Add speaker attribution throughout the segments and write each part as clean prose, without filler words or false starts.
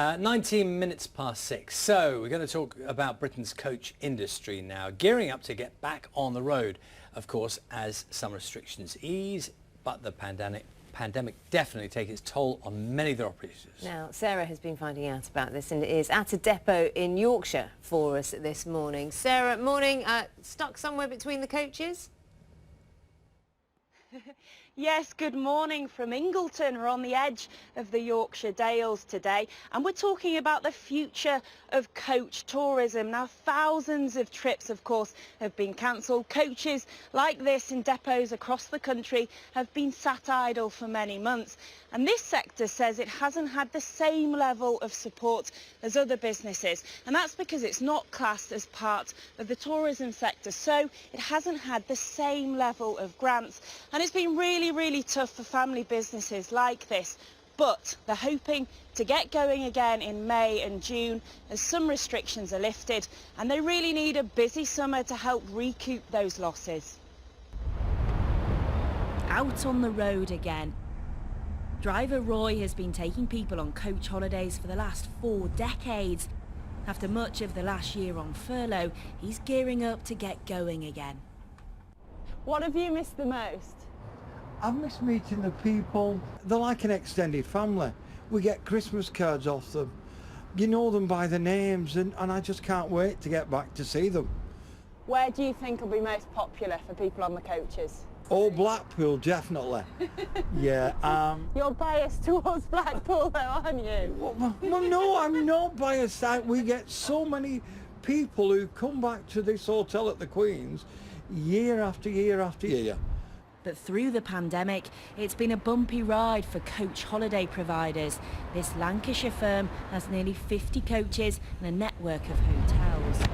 Speaker 1: 19 minutes past 6. So we're going to talk about Britain's coach industry now, gearing up to get back on the road, of course, as some restrictions ease, but the pandemic definitely takes its toll on many of the operators.
Speaker 2: Now, Sarah has been finding out about this and is at a depot in Yorkshire for us this morning. Sarah, morning. Stuck somewhere between the coaches?
Speaker 3: Yes, good morning from Ingleton. We're on the edge of the Yorkshire Dales today and we're talking about the future of coach tourism. Now, thousands of trips, of course, have been cancelled. Coaches like this in depots across the country have been sat idle for many months. And this sector says it hasn't had the same level of support as other businesses. And that's because it's not classed as part of the tourism sector. So it hasn't had the same level of grants. And it's been really tough for family businesses like this. But they're hoping to get going again in May and June as some restrictions are lifted. And they really need a busy summer to help recoup those losses.
Speaker 4: Out on the road again. Driver Roy has been taking people on coach holidays for the last 4 decades. After much of the last year on furlough, he's gearing up to get going again.
Speaker 3: What have you missed the most?
Speaker 5: I've missed meeting the people. They're like an extended family. We get Christmas cards off them. You know them by the names, and I just can't wait to get back to see them.
Speaker 3: Where do you think will be most popular for people on the coaches?
Speaker 5: Oh, Blackpool, definitely. Yeah.
Speaker 3: You're biased towards Blackpool though, aren't you?
Speaker 5: Well, no, I'm not biased. We get so many people who come back to this hotel at the Queen's year after year after year.
Speaker 4: But through the pandemic, it's been a bumpy ride for coach holiday providers. This Lancashire firm has nearly 50 coaches and a network of hotels.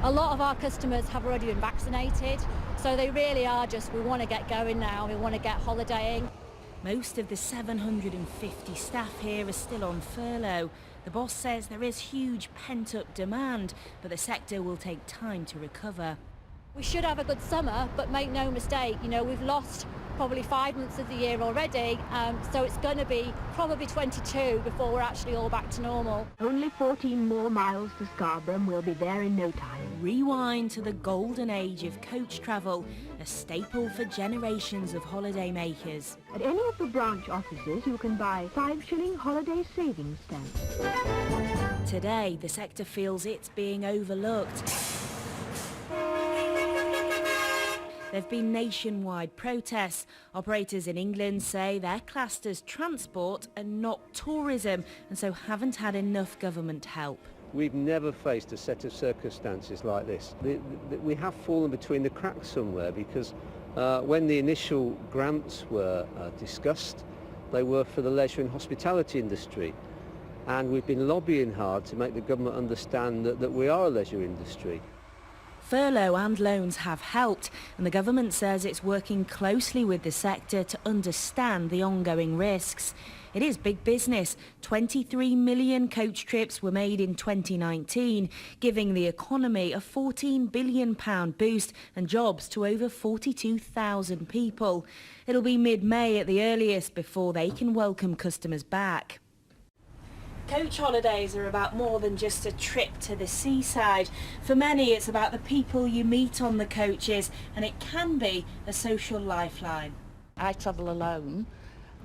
Speaker 6: A lot of our customers have already been vaccinated, so they really are just, we want to get going now, we want to get holidaying.
Speaker 4: Most of the 750 staff here are still on furlough. The boss says there is huge pent-up demand, but the sector will take time to recover.
Speaker 6: We should have a good summer, but make no mistake, you know, we've lost probably 5 months of the year already, so it's going to be probably 22 before we're actually all back to normal.
Speaker 7: Only 14 more miles to Scarborough and we'll be there in no time.
Speaker 4: Rewind to the golden age of coach travel, a staple for generations of holiday makers.
Speaker 7: At any of the branch offices you can buy 5-shilling holiday savings stamps.
Speaker 4: Today, the sector feels it's being overlooked. There have been nationwide protests. Operators in England say they're classed as transport and not tourism, and so haven't had enough government help.
Speaker 8: We've never faced a set of circumstances like this. We have fallen between the cracks somewhere because when the initial grants were discussed, they were for the leisure and hospitality industry. And we've been lobbying hard to make the government understand that we are a leisure industry.
Speaker 4: Furlough and loans have helped, and the government says it's working closely with the sector to understand the ongoing risks. It is big business. 23 million coach trips were made in 2019, giving the economy a £14 billion boost and jobs to over 42,000 people. It'll be mid-May at the earliest before they can welcome customers back. Coach holidays are about more than just a trip to the seaside. For many, it's about the people you meet on the coaches, and it can be a social lifeline.
Speaker 9: I travel alone,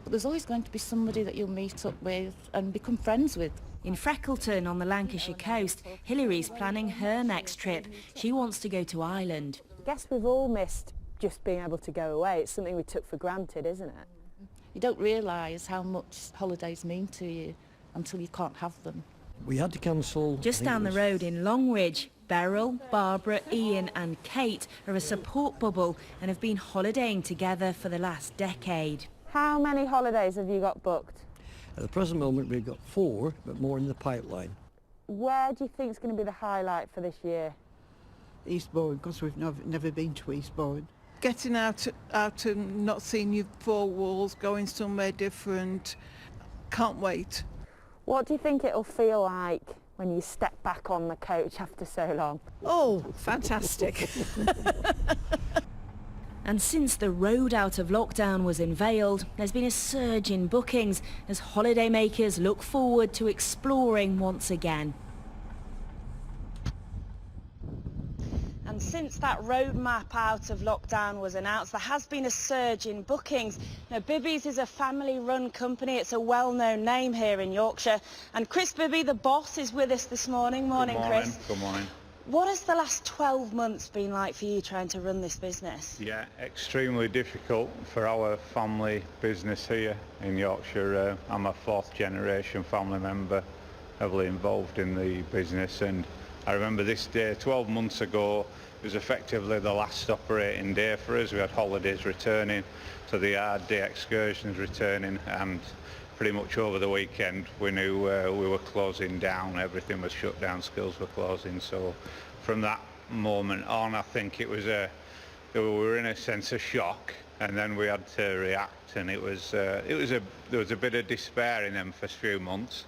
Speaker 9: but there's always going to be somebody that you'll meet up with and become friends with.
Speaker 4: In Freckleton on the Lancashire coast, Hillary's planning her next trip. She wants to go to Ireland.
Speaker 3: I guess we've all missed just being able to go away. It's something we took for granted, isn't it?
Speaker 9: You don't realise how much holidays mean to you until you can't have them.
Speaker 5: We had to cancel.
Speaker 4: Just down the road in Longridge, Beryl, Barbara, Ian and Kate are a support bubble and have been holidaying together for the last decade.
Speaker 3: How many holidays have you got booked?
Speaker 10: At the present moment we've got 4, but more in the pipeline.
Speaker 3: Where do you think is going to be the highlight for this year?
Speaker 11: Eastbourne, because we've never been to Eastbourne.
Speaker 12: Getting out and not seeing your 4 walls, going somewhere different. Can't wait.
Speaker 3: What do you think it'll feel like when you step back on the coach after so long?
Speaker 12: Oh, fantastic.
Speaker 4: And since the road out of lockdown was unveiled, there's been a surge in bookings as holidaymakers look forward to exploring once again.
Speaker 3: And since that roadmap out of lockdown was announced, there has been a surge in bookings. Now, Bibby's is a family-run company. It's a well-known name here in Yorkshire. And Chris Bibby, the boss, is with us this morning. Morning, Chris.
Speaker 13: Good morning.
Speaker 3: What has the last 12 months been like for you trying to run this business?
Speaker 13: Yeah, extremely difficult for our family business here in Yorkshire. I'm a fourth generation family member, heavily involved in the business, and I remember this day 12 months ago. It was effectively the last operating day for us. We had holidays returning to the yard, day excursions returning, and pretty much over the weekend we knew we were closing down. Everything was shut down, schools were closing. So from that moment on, I think it was we were in a sense of shock, and then we had to react, and there was a bit of despair in them first few months.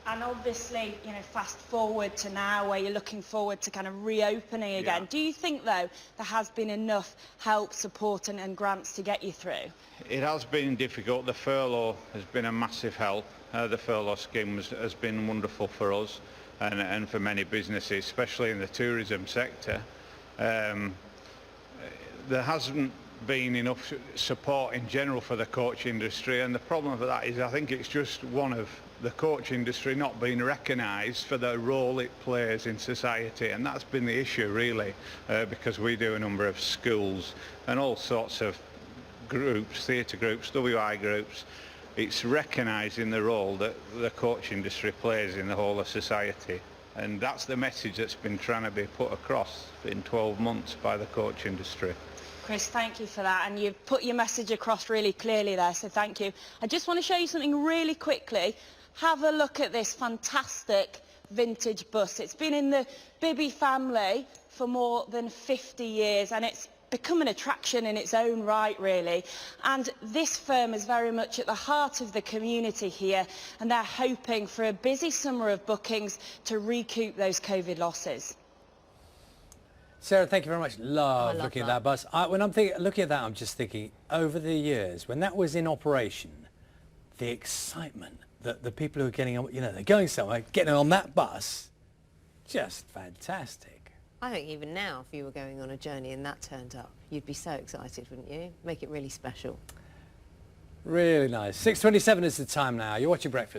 Speaker 3: And obviously, you know, fast forward to now where you're looking forward to kind of reopening again. Do you think, though, there has been enough help, support and grants to get you through?
Speaker 13: It has been difficult. The furlough has been a massive help. The furlough scheme has been wonderful for us and for many businesses, especially in the tourism sector. There hasn't been enough support in general for the coach industry, and the problem for that is I think it's just one of the coach industry not being recognised for the role it plays in society, and that's been the issue really, because we do a number of schools and all sorts of groups, theatre groups, WI groups. It's recognising the role that the coach industry plays in the whole of society, and that's the message that's been trying to be put across in 12 months by the coach industry.
Speaker 3: Chris, thank you for that, and you've put your message across really clearly there, so thank you. I just want to show you something really quickly. Have a look at this fantastic vintage bus. It's been in the Bibby family for more than 50 years, and it's become an attraction in its own right, really. And this firm is very much at the heart of the community here, and they're hoping for a busy summer of bookings to recoup those COVID losses.
Speaker 1: Sarah, thank you very much. Love
Speaker 2: love
Speaker 1: looking
Speaker 2: that.
Speaker 1: at that bus. When I'm looking at that, I'm just thinking, over the years, when that was in operation, the excitement that the people who are getting on, you know, they're going somewhere, getting on that bus, just fantastic.
Speaker 2: I think even now, if you were going on a journey and that turned up, you'd be so excited, wouldn't you? Make it really special.
Speaker 1: Really nice. 6:27 is the time now. You're watching Breakfast.